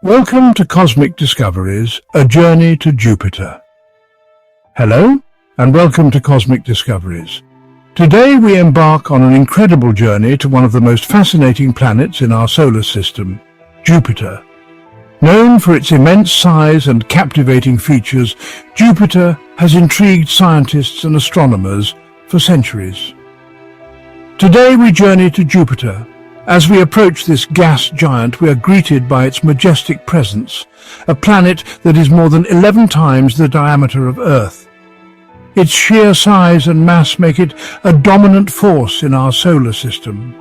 Welcome to Cosmic Discoveries, a journey to Jupiter. Hello, and welcome to Cosmic Discoveries. Today we embark on an incredible journey to one of the most fascinating planets in our solar system, Jupiter. Known for its immense size and captivating features, Jupiter has intrigued scientists and astronomers for centuries. Today we journey to Jupiter. As we approach this gas giant, we are greeted by its majestic presence, a planet that is more than 11 times the diameter of Earth. Its sheer size and mass make it a dominant force in our solar system.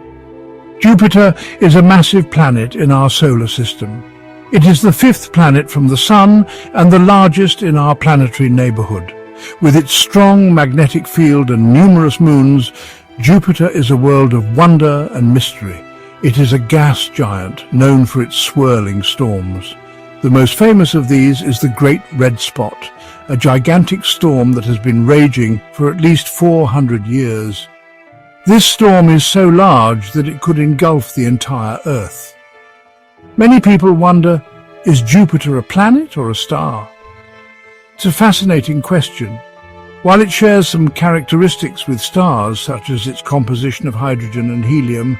Jupiter is a massive planet in our solar system. It is the fifth planet from the Sun and the largest in our planetary neighborhood. With its strong magnetic field and numerous moons, Jupiter is a world of wonder and mystery. It is a gas giant known for its swirling storms. The most famous of these is the Great Red Spot, a gigantic storm that has been raging for at least 400 years. This storm is so large that it could engulf the entire Earth. Many people wonder, is Jupiter a planet or a star? It's a fascinating question. While it shares some characteristics with stars, such as its composition of hydrogen and helium,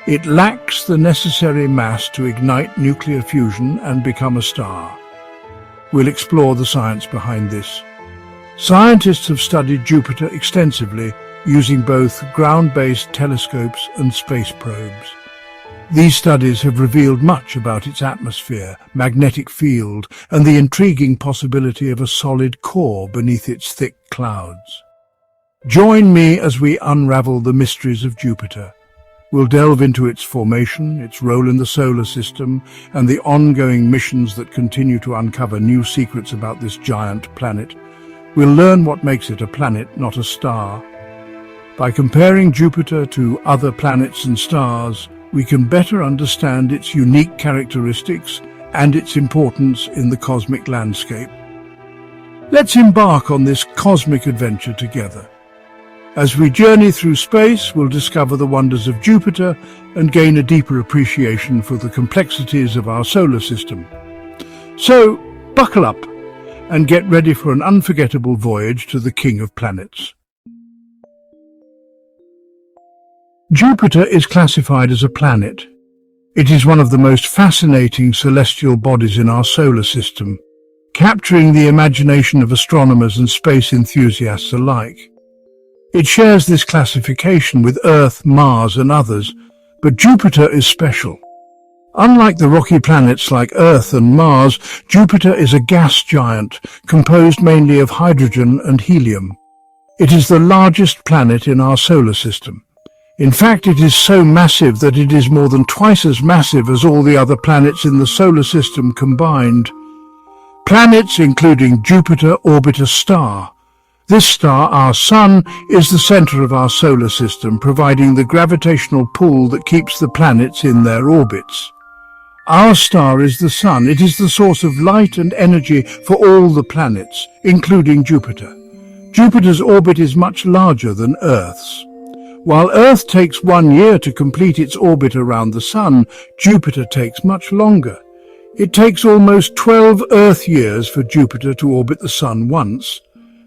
it lacks the necessary mass to ignite nuclear fusion and become a star. We'll explore the science behind this. Scientists have studied Jupiter extensively using both ground-based telescopes and space probes. These studies have revealed much about its atmosphere, magnetic field, and the intriguing possibility of a solid core beneath its thick clouds. Join me as we unravel the mysteries of Jupiter. We'll delve into its formation, its role in the solar system, and the ongoing missions that continue to uncover new secrets about this giant planet. We'll learn what makes it a planet, not a star. By comparing Jupiter to other planets and stars, we can better understand its unique characteristics and its importance in the cosmic landscape. Let's embark on this cosmic adventure together. As we journey through space, we'll discover the wonders of Jupiter and gain a deeper appreciation for the complexities of our solar system. So, buckle up and get ready for an unforgettable voyage to the King of Planets. Jupiter is classified as a planet. It is one of the most fascinating celestial bodies in our solar system, capturing the imagination of astronomers and space enthusiasts alike. It shares this classification with Earth, Mars, and others, but Jupiter is special. Unlike the rocky planets like Earth and Mars, Jupiter is a gas giant composed mainly of hydrogen and helium. It is the largest planet in our solar system. In fact, it is so massive that it is more than twice as massive as all the other planets in the solar system combined. Planets including Jupiter orbit a star. This star, our Sun, is the center of our solar system, providing the gravitational pull that keeps the planets in their orbits. Our star is the Sun. It is the source of light and energy for all the planets, including Jupiter. Jupiter's orbit is much larger than Earth's. While Earth takes 1 year to complete its orbit around the Sun, Jupiter takes much longer. It takes almost 12 Earth years for Jupiter to orbit the Sun once.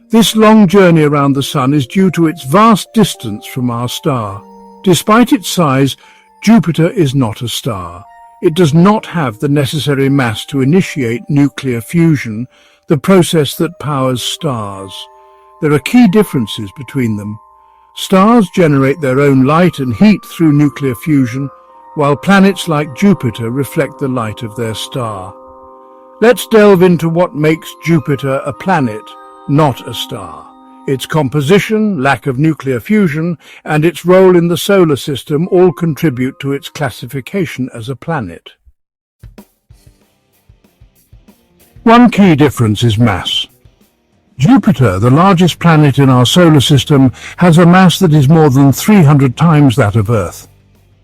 This long journey around the Sun is due to its vast distance from our star. Despite its size, Jupiter is not a star. It does not have the necessary mass to initiate nuclear fusion, the process that powers stars. There are key differences between them. Stars generate their own light and heat through nuclear fusion, while planets like Jupiter reflect the light of their star. Let's delve into what makes Jupiter a planet, not a star. Its composition, lack of nuclear fusion, and its role in the solar system all contribute to its classification as a planet. One key difference is mass. Jupiter, the largest planet in our solar system, has a mass that is more than 300 times that of Earth.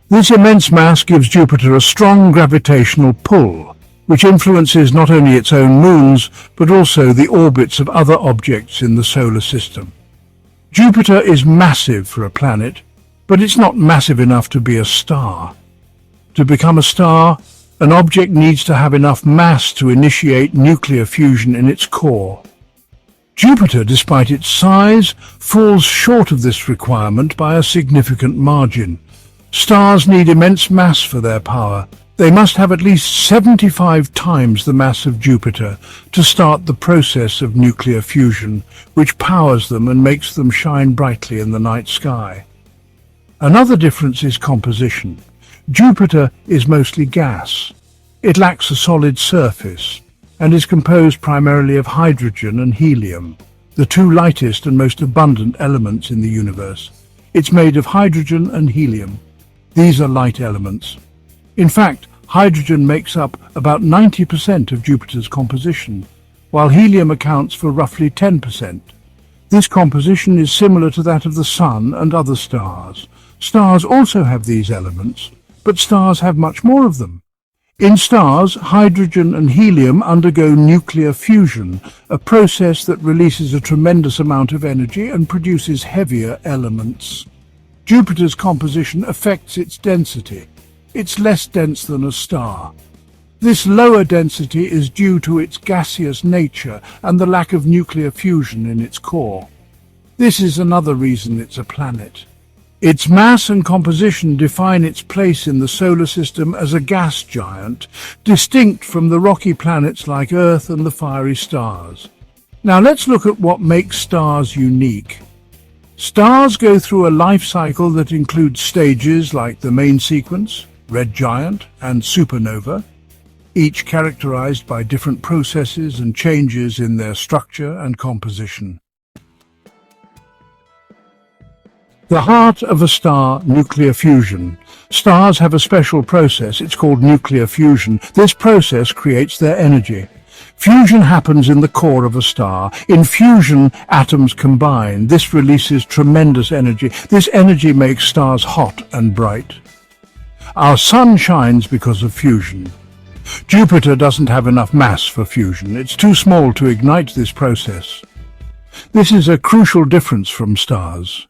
This immense mass gives Jupiter a strong gravitational pull, which influences not only its own moons, but also the orbits of other objects in the solar system. Jupiter is massive for a planet, but it's not massive enough to be a star. To become a star, An object needs to have enough mass to initiate nuclear fusion in its core. Jupiter, despite its size, falls short of this requirement by a significant margin. Stars need immense mass for their power. They must have at least 75 times the mass of Jupiter to start the process of nuclear fusion, which powers them and makes them shine brightly in the night sky. Another difference is composition. Jupiter is mostly gas. It lacks a solid surface and is composed primarily of hydrogen and helium, the two lightest and most abundant elements in the universe. It's made of hydrogen and helium. These are light elements. In fact, hydrogen makes up about 90% of Jupiter's composition, while helium accounts for roughly 10%. This composition is similar to that of the Sun and other stars. Stars also have these elements, but stars have much more of them. In stars, hydrogen and helium undergo nuclear fusion, a process that releases a tremendous amount of energy and produces heavier elements. Jupiter's composition affects its density. It's less dense than a star. This lower density is due to its gaseous nature and the lack of nuclear fusion in its core. This is another reason it's a planet. Its mass and composition define its place in the solar system as a gas giant, distinct from the rocky planets like Earth and the fiery stars. Now let's look at what makes stars unique. Stars go through a life cycle that includes stages like the main sequence, red giant, and supernova, each characterized by different processes and changes in their structure and composition. The heart of a star, nuclear fusion. Stars have a special process. It's called nuclear fusion. This process creates their energy. Fusion happens in the core of a star. In fusion, atoms combine. This releases tremendous energy. This energy makes stars hot and bright. Our Sun shines because of fusion. Jupiter doesn't have enough mass for fusion. It's too small to ignite this process. This is a crucial difference from stars.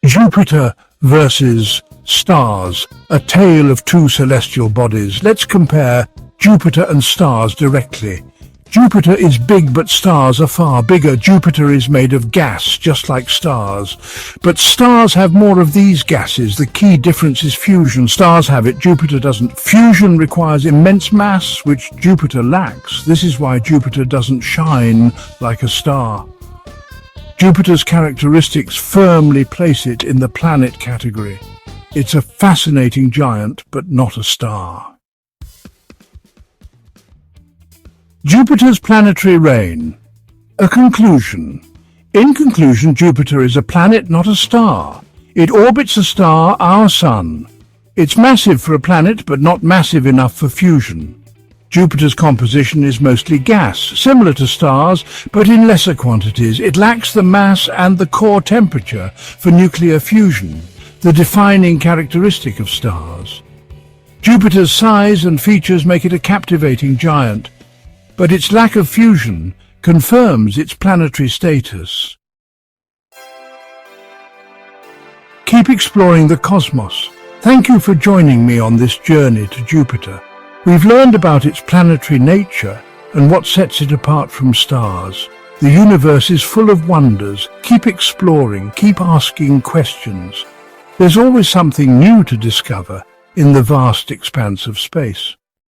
Jupiter versus stars, a tale of two celestial bodies. Let's compare Jupiter and stars directly. Jupiter is big, but stars are far bigger. Jupiter is made of gas, just like stars. But stars have more of these gases. The key difference is fusion. Stars have it, Jupiter doesn't. Fusion requires immense mass, which Jupiter lacks. This is why Jupiter doesn't shine like a star. Jupiter's characteristics firmly place it in the planet category. It's a fascinating giant, but not a star. Jupiter's planetary reign. A conclusion. In conclusion, Jupiter is a planet, not a star. It orbits a star, our Sun. It's massive for a planet, but not massive enough for fusion. Jupiter's composition is mostly gas, similar to stars, but in lesser quantities. It lacks the mass and the core temperature for nuclear fusion, the defining characteristic of stars. Jupiter's size and features make it a captivating giant, but its lack of fusion confirms its planetary status. Keep exploring the cosmos. Thank you for joining me on this journey to Jupiter. We've learned about its planetary nature and what sets it apart from stars. The universe is full of wonders. Keep exploring, keep asking questions. There's always something new to discover in the vast expanse of space.